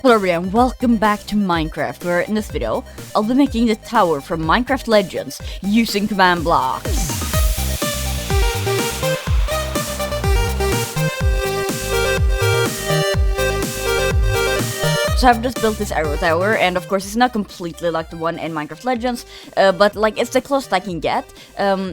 Hello everyone, welcome back to Minecraft, where in this video, I'll be making the tower from Minecraft Legends using command blocks. So I've just built this arrow tower, and of course it's not completely like the one in Minecraft Legends, but like it's the closest I can get.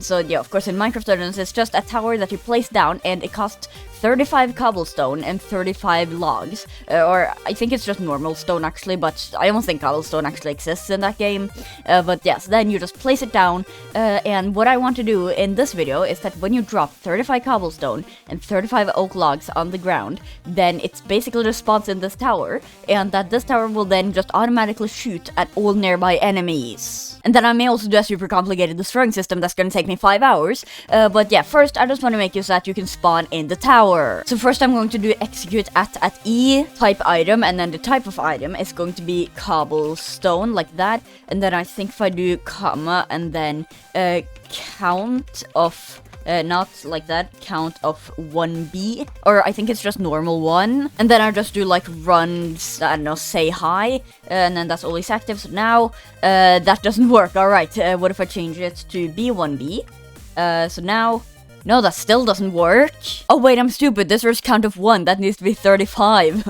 So yeah, of course in Minecraft Legends it's just a tower that you place down, and it costs 35 cobblestone and 35 logs, or I think it's just normal stone actually, but I don't think cobblestone actually exists in that game. But yes, then you just place it down, and what I want to do in this video is that when you drop 35 cobblestone and 35 oak logs on the ground, then it's basically just spawns in this tower, and that this tower will then just automatically shoot at all nearby enemies. And then I may also do a super complicated destroying system that's gonna take me 5 hours, but yeah, first I just want to make it so that you can spawn in the tower. So first I'm going to do execute at E type item, and then the type of item is going to be cobblestone, like that. And then I think if I do comma and then count of not like that, count of 1b, or I think it's just normal 1, and then I just do like run, I don't know, say hi, and then that's always active. So now that doesn't work. Alright, what if I change it to b1b? So now, no, that still doesn't work. Oh wait, I'm stupid, this was count of 1, that needs to be 35.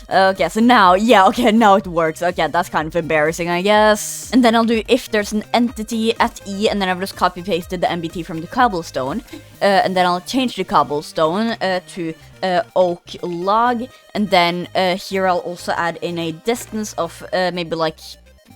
Okay, so now, yeah, okay, now it works. Okay, that's kind of embarrassing, I guess. And then I'll do if there's an entity at E, and then I've just copy-pasted the MBT from the cobblestone. And then I'll change the cobblestone to oak log, and then here I'll also add in a distance of maybe like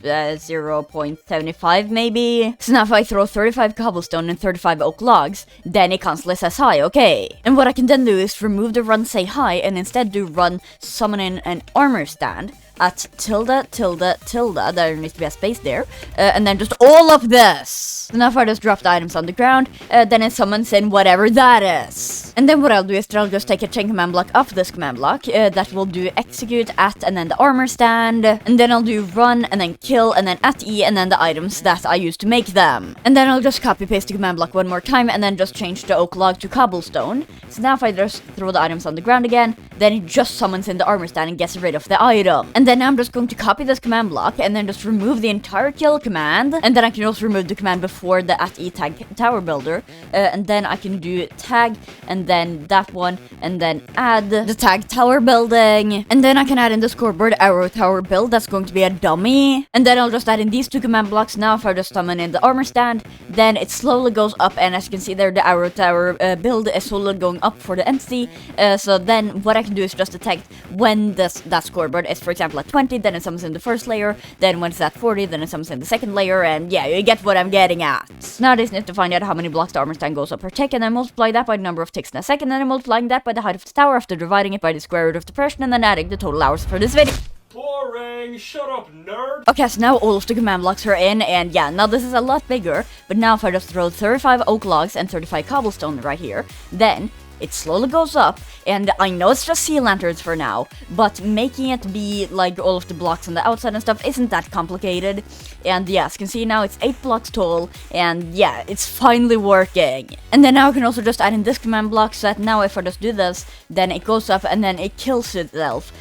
0.75 maybe. So now if I throw 35 cobblestone and 35 oak logs, then it constantly says hi, okay. And what I can then do is remove the run say hi and instead do run summon in an armor stand at tilde, tilde, tilde, there needs to be a space there, and then just all of this. So now if I just drop the items on the ground, then it summons in whatever that is. And then what I'll do is that I'll just take a chain command block off this command block, that will do execute at and then the armor stand, and then I'll do run and then kill and then at E and then the items that I used to make them. And then I'll just copy paste the command block one more time and then just change the oak log to cobblestone. So now if I just throw the items on the ground again, then it just summons in the armor stand and gets rid of the item. And then I'm just going to copy this command block and then just remove the entire kill command, and then I can also remove the command before the at E tag tower builder, and then I can do tag and then that one and then add the tag tower building, and then I can add in the scoreboard arrow tower build that's going to be a dummy, and then I'll just add in these two command blocks. Now if I just summon in the armor stand, then it slowly goes up, and as you can see there, the arrow tower build is slowly going up for the entity. So then what I can do is just detect when that scoreboard is, for example, at 20, then it summons in the first layer, then when it's at 40, then it summons in the second layer, and yeah, you get what I'm getting at. Now I just need to find out how many blocks the armor stand goes up per tick, and then multiply that by the number of ticks in a second, and then multiplying that by the height of the tower after dividing it by the square root of the person, and then adding the total hours for this video. Boring! Shut up, nerd! Okay, so now all of the command blocks are in, and yeah, now this is a lot bigger, but now if I just throw 35 oak logs and 35 cobblestone right here, then it slowly goes up, and I know it's just sea lanterns for now, but making it be like all of the blocks on the outside and stuff isn't that complicated. And yeah, as you can see now it's 8 blocks tall, and yeah, it's finally working. And then now I can also just add in this command block, so that now if I just do this, then it goes up and then it kills itself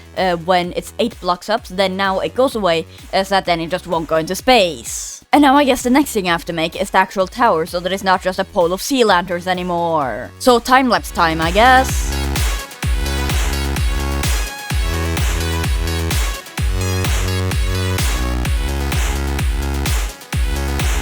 when it's 8 blocks up, so then now it goes away, so that then it just won't go into space. And now I guess the next thing I have to make is the actual tower, so that it's not just a pole of sea lanterns anymore. So time-lapse time, I guess.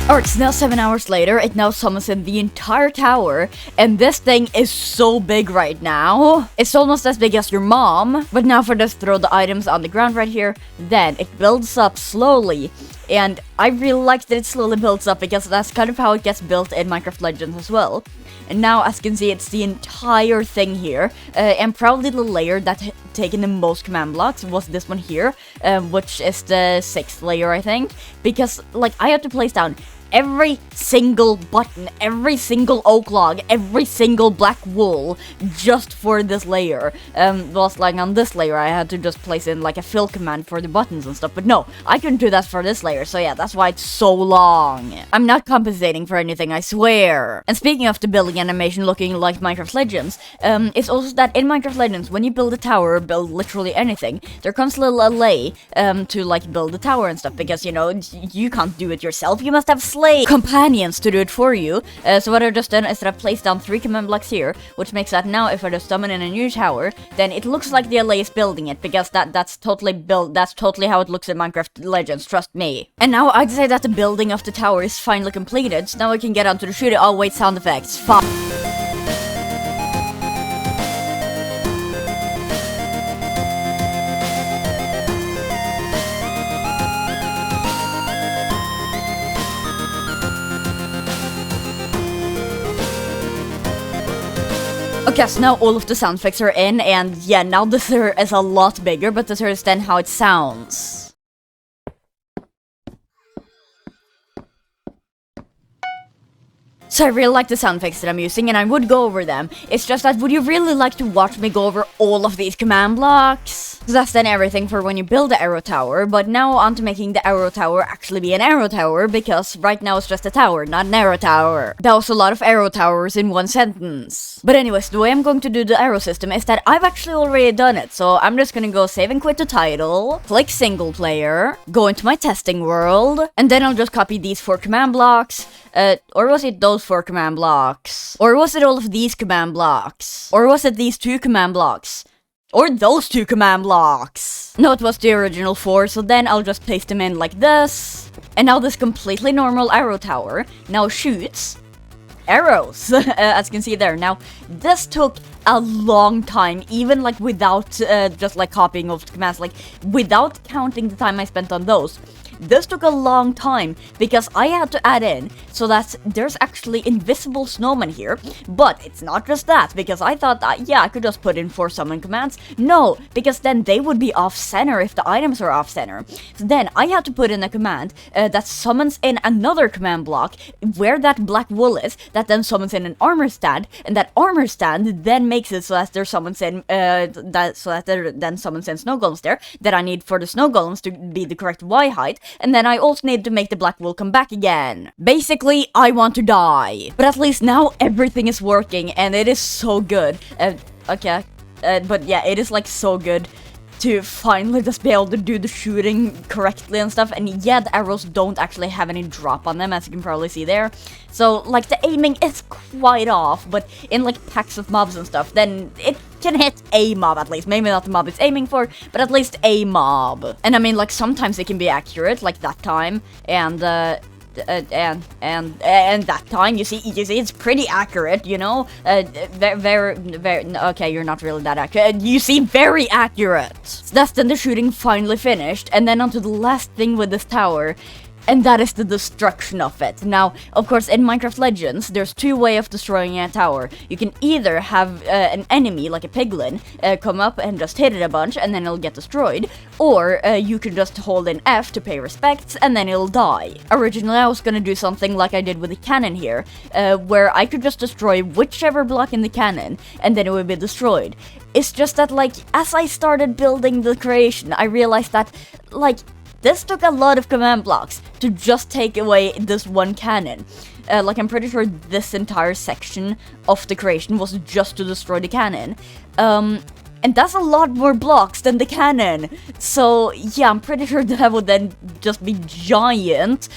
Alright, so now 7 hours later, it now summons in the entire tower, and this thing is so big right now. It's almost as big as your mom. But now if I just throw the items on the ground right here, then it builds up slowly. And I really like that it slowly builds up, because that's kind of how it gets built in Minecraft Legends as well. And now, as you can see, it's the entire thing here, and probably the layer that taken the most command blocks was this one here, which is the 6th layer, I think, because, like, I have to place down every single button, every single oak log, every single black wool just for this layer. Whilst like on this layer I had to just place in like a fill command for the buttons and stuff, but no, I couldn't do that for this layer, so yeah, that's why it's so long. I'm not compensating for anything, I swear. And speaking of the building animation looking like Minecraft Legends, it's also that in Minecraft Legends, when you build a tower or build literally anything, there comes a little allay to like build the tower and stuff, because you know, you can't do it yourself, you must have slave companions to do it for you. So what I've just done is that I've placed down 3 command blocks here, which makes that now if I just summon in a new tower, then it looks like the allay is building it, because that's totally how it looks in Minecraft Legends, trust me. And now I'd say that the building of the tower is finally completed, so now we can get on to the shooting. Oh wait, sound effects. Fuck. Okay, so now all of the sound effects are in, and yeah, now this is a lot bigger, but this is then how it sounds. So I really like the sound effects that I'm using, and I would go over them. It's just that, would you really like to watch me go over all of these command blocks? So that's then everything for when you build the arrow tower, but now on to making the arrow tower actually be an arrow tower, because right now it's just a tower, not an arrow tower. That was a lot of arrow towers in one sentence. But anyways, the way I'm going to do the arrow system is that I've actually already done it, so I'm just gonna go save and quit the title, click single player, go into my testing world, and then I'll just copy these 4 command blocks. Or was it those 4 command blocks? Or was it all of these command blocks? Or was it these 2 command blocks? Or those 2 command blocks? No, it was the original 4, so then I'll just paste them in like this. And now this completely normal arrow tower now shoots arrows, as you can see there. Now, this took a long time, even like without just like copying of the commands, like without counting the time I spent on those. This took a long time because I had to add in so that there's actually invisible snowmen here, but it's not just that, because I thought that, yeah, I could just put in 4 summon commands. No, because then they would be off-center if the items are off-center. So then I had to put in a command that summons in another command block where that black wool is, that then summons in an armor stand, and that armor stand then makes it so that there summons in, there then summons in snow golems there, that I need for the snow golems to be the correct Y height, and then I also need to make the black wool come back again. Basically, I want to die. But at least now everything is working, and it is so good. But yeah, it is like so good to finally just be able to do the shooting correctly and stuff. And yeah, the arrows don't actually have any drop on them, as you can probably see there. So like the aiming is quite off, but in like packs of mobs and stuff, then it can hit a mob at least. Maybe not the mob it's aiming for, but at least a mob. And I mean, like sometimes it can be accurate, like that time, and that time, you see it's pretty accurate, you know. Very, okay, you're not really that accurate. You see, very accurate. So that's then the shooting finally finished, and then onto the last thing with this tower. And that is the destruction of it. Now, of course, in Minecraft Legends, there's 2 ways of destroying a tower. You can either have an enemy, like a piglin, come up and just hit it a bunch, and then it'll get destroyed. Or you can just hold in F to pay respects, and then it'll die. Originally, I was gonna do something like I did with the cannon here, where I could just destroy whichever block in the cannon, and then it would be destroyed. It's just that, like, as I started building the creation, I realized that, like, this took a lot of command blocks to just take away this one cannon. Like, I'm pretty sure this entire section of the creation was just to destroy the cannon. And that's a lot more blocks than the cannon. So, yeah, I'm pretty sure that would then just be giant.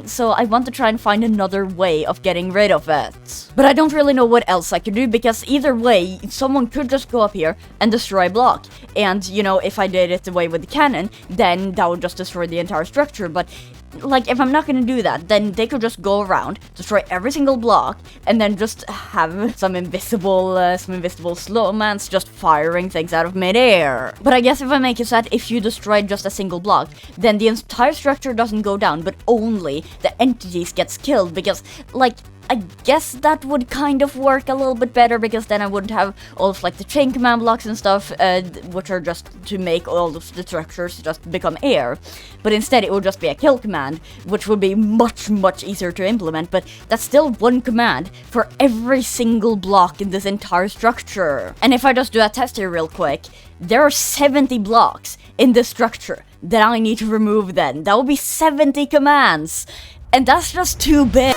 So I want to try and find another way of getting rid of it. But I don't really know what else I could do, because either way, someone could just go up here and destroy a block. And, you know, if I did it the way with the cannon, then that would just destroy the entire structure. But like, if I'm not gonna do that, then they could just go around, destroy every single block, and then just have some invisible snowmans just firing things out of midair. But I guess if I make it so that if you destroy just a single block, then the entire structure doesn't go down, but only the entities gets killed, because, like, I guess that would kind of work a little bit better, because then I wouldn't have all of like the chain command blocks and stuff, which are just to make all of the structures just become air. But instead it would just be a kill command, which would be much easier to implement, but that's still one command for every single block in this entire structure. And if I just do a test here real quick, there are 70 blocks in this structure that I need to remove then. That would be 70 commands, and that's just too big.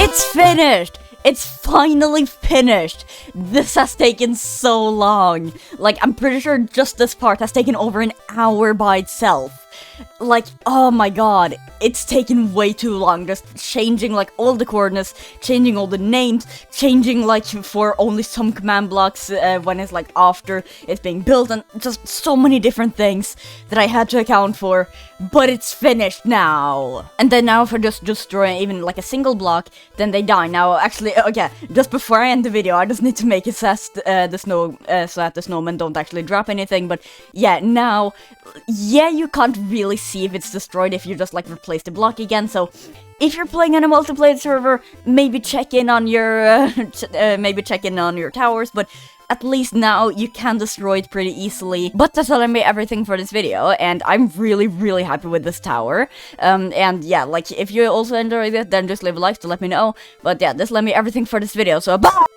It's finished! It's finally finished! This has taken so long. Like, I'm pretty sure just this part has taken over an hour by itself. Like, oh my god, it's taken way too long, just changing like all the coordinates, changing all the names, changing like for only some command blocks when it's like after it's being built, and just so many different things that I had to account for, but it's finished now. And then now if I just destroy even like a single block, then they die. Now actually, okay, just before I end the video, I just need to make it so that the snowmen don't actually drop anything, but yeah, now, yeah, you can't really see if it's destroyed if you just like replace the block again, so if you're playing on a multiplayer server, maybe check in on your towers, but at least now you can destroy it pretty easily. But that's gonna be everything for this video, and I'm really happy with this tower. And yeah, like if you also enjoyed it, then just leave a like to let me know. But yeah, this let me everything for this video, so bye!